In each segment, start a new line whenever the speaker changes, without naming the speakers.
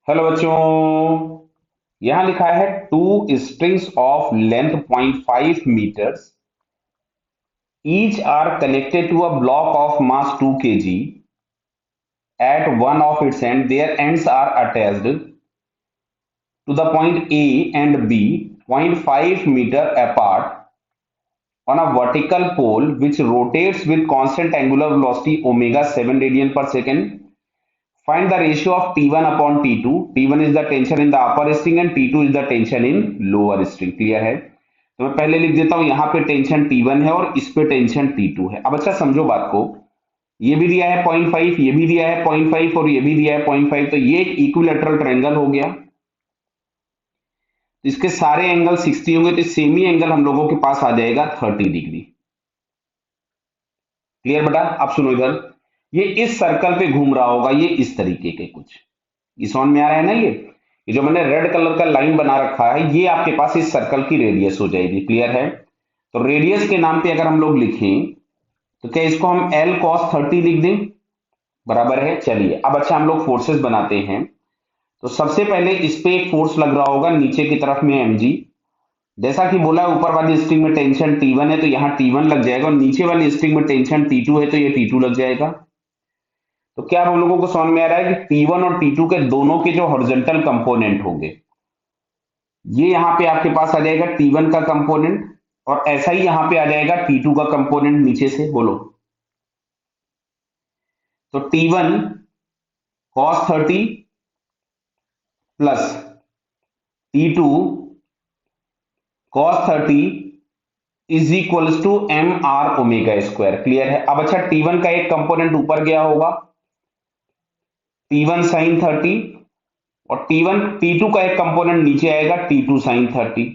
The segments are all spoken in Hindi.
हेलो बच्चों। यहां लिखा है two strings of length 0.5 meters each are connected to a block of mass 2 kg at one of its end. Their ends are attached to the point A and B 0.5 meter apart on a vertical pole which rotates with constant angular velocity omega 7 radian per second. Find the ratio of T1 upon T2. T1 is the tension in the upper string and T2 is the tension in lower string. Clear है? तो मैं पहले लिख देता हूं यहां पे टेंशन T1 है और इस पे टेंशन T2 है। अब अच्छा समझो बात को, ये भी दिया है 0.5, ये भी दिया है 0.5 और ये भी दिया है 0.5, तो ये एक इक्विलैटरल ट्रायंगल हो गया। इसके सारे एंगल 60 होंगे तो सेमी एंगल हम लोगों के पास आ जाएगा 30 डिग्री। क्लियर बेटा? अब सुनो इधर, ये इस सर्कल पे घूम रहा होगा, ये इस तरीके के कुछ, ये समझ में आ रहा है ना? ये जो मैंने रेड कलर का लाइन बना रखा है, ये आपके पास इस सर्कल की रेडियस हो जाएगी। क्लियर है? तो रेडियस के नाम पे अगर हम लोग लिखें तो क्या इसको हम L cos 30 लिख दें? बराबर है। चलिए अब अच्छा हम लोग फोर्सेस बनाते हैं। तो सबसे पहले इस पे एक फोर्स लग रहा होगा नीचे की तरफ में mg। जैसा कि बोला ऊपर वाली स्ट्रिंग में टेंशन T1 है तो यहाँ T1 लग जाएगा और नीचे वाली स्ट्रिंग में टेंशन T2 है तो ये T2 लग जाएगा। तो क्या हम लोगों को समझ में आ रहा है कि T1 और T2 के दोनों के जो हॉरिजॉन्टल कंपोनेंट होंगे, ये यहां पे आपके पास आ जाएगा T1 का कंपोनेंट और ऐसा ही यहां पे आ जाएगा T2 का कंपोनेंट नीचे से। बोलो, तो T1 cos 30 plus T2 cos 30 is equals to M R omega square. Clear है? अब अच्छा T1 का एक कंपोनेंट ऊपर गया होगा T1 sin 30 और T2 का एक कंपोनेंट नीचे आएगा T2 sin 30।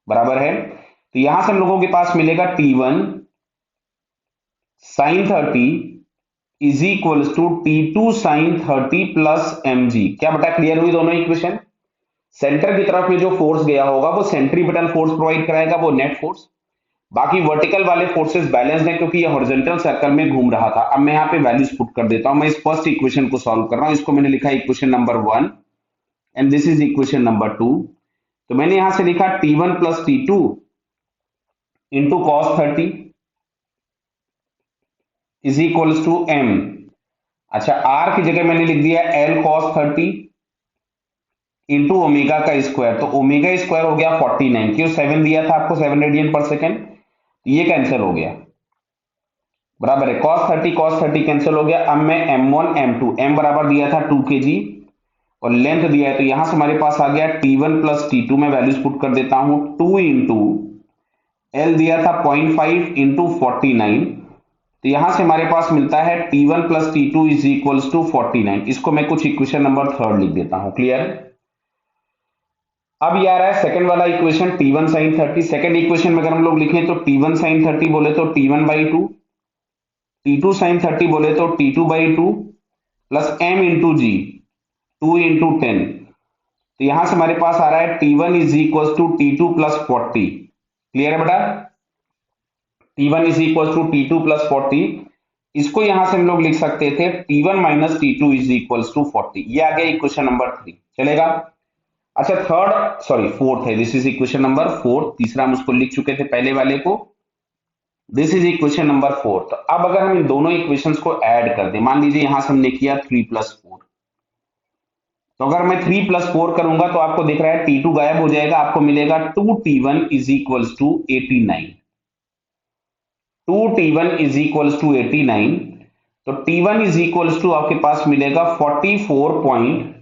बराबर है। तो यहां से हम लोगों के पास मिलेगा T1 sin 30 is equals to T2 sin 30 plus mg। क्या बेटा क्लियर हुई दोनों इक्वेशन? सेंटर की तरफ में जो फोर्स गया होगा वो सेंट्रीपिटल फोर्स प्रोवाइड कराएगा, वो नेट फोर्स। बाकी वर्टिकल वाले फोर्सेस बैलेंस है क्योंकि ये हॉरिजॉन्टल सर्कल में घूम रहा था। अब मैं यहाँ पे वैल्यूज पुट कर देता हूं। मैं इस फर्स्ट इक्वेशन को सॉल्व कर रहा हूं, इसको मैंने लिखा equation number 1 and this is equation number 2। तो मैंने यहां से लिखा T1 plus T2 into cos 30 is equals to m। अच्छा r की जगह मैंने लिख दिया L cos 30 इंटू ओमेगा का स्क्वायर, तो ओमेगा स्क्वायर हो गया 49, क्यों 7 दिया था आपको 7 रेडियन पर सेकेंड, ये कैंसिल हो गया। बराबर है, cos 30 कैंसिल हो गया। अब मैं m1 m2, m बराबर दिया था 2 kg और लेंथ दिया है तो यहां से हमारे पास आ गया T1 प्लस T2 में वैल्यूज पुट कर देता हूं। 2 इंटू L दिया था 0.5 इंटू 49, तो यहां से हमारे पास मिलता है T1 plus T2 is equals to 49। इसको मैं कुछ इक्वेशन नंबर 3 लिख देता हूं। क्लियर? अब ये आ रहा है सेकंड वाला equation T1 sin 30। Second equation में अगर हम लोग लिखें तो T1 sin 30 बोले तो T1 बाई 2, T2 sin 30 बोले तो T2 by 2 plus m into g 2 into 10। तो यहां से हमारे पास आ रहा है T1 is equal to T2 plus 40। Clear है बेटा? T1 is equal to T2 plus 40। इसको यहां से हम लोग लिख सकते थे T1 minus T2 is equal to 40। ये आ गया इक्वेशन नंबर 3। चलेगा? अच्छा थर्ड, सॉरी फोर्थ है, दिस इज इक्वेशन नंबर 4। तीसरा हम उसको लिख चुके थे पहले वाले को, दिस इज इक्वेशन नंबर 4। तो अब अगर हम इन दोनों इक्वेशंस को ऐड कर दें, मान लीजिए यहां से हमने किया 3 प्लस 4, तो अगर मैं 3 प्लस 4 करूंगा तो आपको दिख रहा है T2 गायब हो जाएगा, आपको मिलेगा 2T1 is equals to 89। 2T1 is equals to 89, तो T1 इज इक्वल्स टू आपके पास मिलेगा 44.5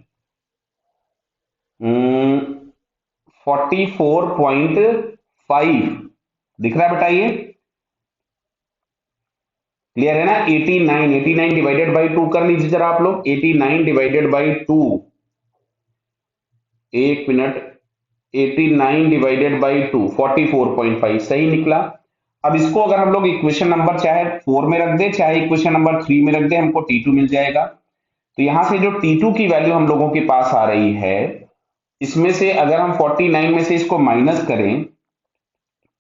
दिख रहा है बेटा ये? क्लियर है ना? 89, 89 डिवाइडेड बाई 2 कर लीजिए जरा आप लोग। 89 डिवाइडेड बाई 2, एक मिनट, 89 डिवाइडेड बाई 2 44.5 सही निकला। अब इसको अगर हम लोग इक्वेशन नंबर चाहे 4 में रख दे चाहे इक्वेशन नंबर 3 में रख दे, हमको T2 मिल जाएगा। तो यहां से जो T2 की वैल्यू हम लोगों के पास आ रही है, इसमें से अगर हम 49 में से इसको माइनस करें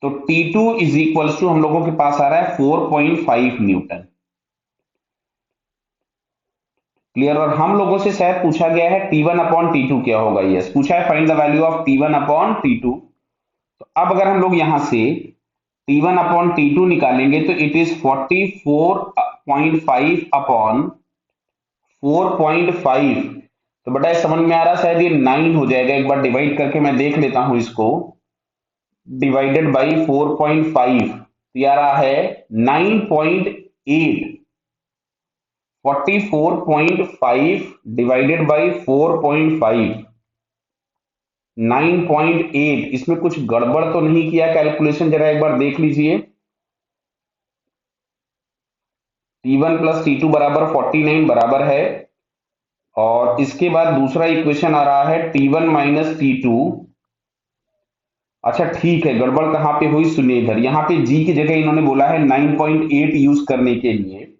तो T2 इज इक्वल्स टू हम लोगों के पास आ रहा है 4.5 न्यूटन। क्लियर। और हम लोगों से शायद पूछा गया है T1 अपॉन T2 क्या होगा। यस, पूछा है find the value of T1 upon T2। तो अब अगर हम लोग यहां से T1 अपॉन T2 निकालेंगे तो इट इज 44.5 अपॉन 4.5। तो बेटा ये समझ में आ रहा, शायद ये 9 हो जाएगा। एक बार डिवाइड करके मैं देख लेता हूं इसको, डिवाइडेड बाई 4.5 तो ये आ रहा है 9.8। 44.5 डिवाइडेड बाई 4.5, 9.8। इसमें कुछ गड़बड़ तो नहीं किया कैलकुलेशन, जरा एक बार देख लीजिए। T1 प्लस T2 बराबर 49 बराबर है। और इसके बाद दूसरा इक्वेशन आ रहा है T1 माइनस T2। अच्छा ठीक है, गड़बड़ कहां पे हुई सुनिए इधर। यहाँ पे जी की जगह इन्होंने बोला है 9.8 यूज करने के लिए,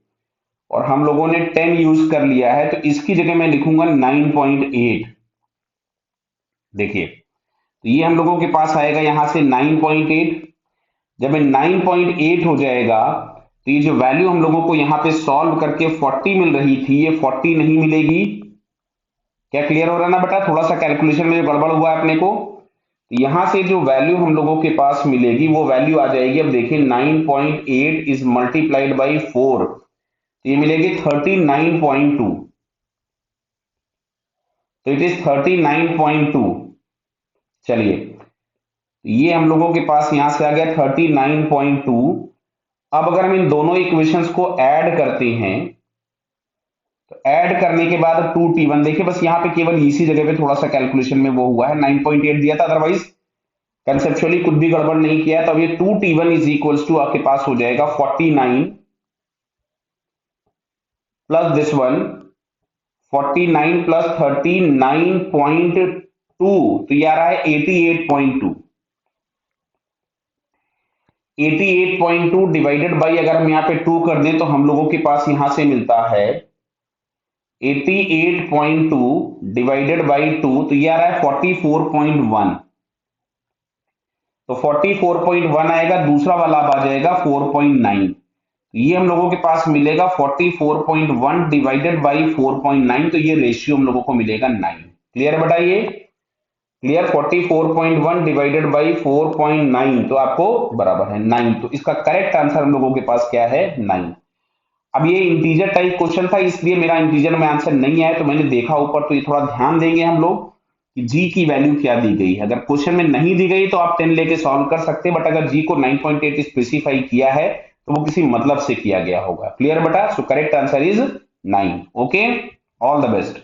और हम लोगों ने 10 यूज कर लिया है, तो इसकी जगह मैं लिखूंगा 9.8। देखिए, तो ये हम लोगों के पास आएगा यहां से 9.8। जब ये 9.8 हो जाएगा तो ये जो वैल्यू हम लोगों को यहाँ पे सॉल्व करके 40 मिल रही थी, ये 40 नहीं मिलेगी। क्या क्लियर हो रहा ना बेटा? थोड़ा सा कैलकुलेशन में जो गड़बड़ हुआ है अपने को, तो यहां से जो वैल्यू हम लोगों के पास मिलेगी वो वैल्यू आ जाएगी। अब देखिए 9.8 इज मल्टीप्लाइड बाई 4, तो ये मिलेगी 39.2। तो इट इज 39.2। चलिए, ये हम लोगों के पास यहां से आ गया 39.2। अब अगर हम इन दोनों इक्वेशंस को ऐड करते हैं तो ऐड करने के बाद 2T1, देखिए बस यहाँ पे केवल इसी जगह पे थोड़ा सा कैलकुलेशन में वो हुआ है, 9.8 दिया था, अदरवाइज कंसेप्चुअली कुछ भी गड़बड़ नहीं किया। तो अब ये 2T1 इज इक्वल्स टू आपके पास हो जाएगा 49 प्लस दिस वन, 49 प्लस 39.2, तो ये आ रहा है 88.2। 88.2 डिवाइडेड बाई, अगर हम यहाँ पे 2 कर दें तो हम लोगों के पास यहां से मिलता है 88.2 डिवाइडेड बाई 2, तो ये आ रहा है 44.1। तो 44.1 आएगा, दूसरा वाला अब आ जाएगा 4.9। ये हम लोगों के पास मिलेगा 44.1 डिवाइडेड बाई 4.9, तो ये रेशियो हम लोगों को मिलेगा 9। क्लियर बताइए? क्लियर। 44.1 डिवाइडेड बाई 4.9 तो आपको बराबर है 9। तो इसका करेक्ट आंसर हम लोगों के पास क्या है? 9। अब ये इंटीजर टाइप क्वेश्चन था, इसलिए मेरा इंटीजर में आंसर नहीं आया, तो मैंने देखा ऊपर, तो ये थोड़ा ध्यान देंगे हम लोग कि जी की वैल्यू क्या दी गई है। अगर क्वेश्चन में नहीं दी गई तो आप 10 लेके सॉल्व कर सकते हैं, बट अगर जी को 9.8 स्पेसिफाई किया है तो वो किसी मतलब से किया गया होगा। क्लियर बेटा? So correct answer is 9। Okay, all the best.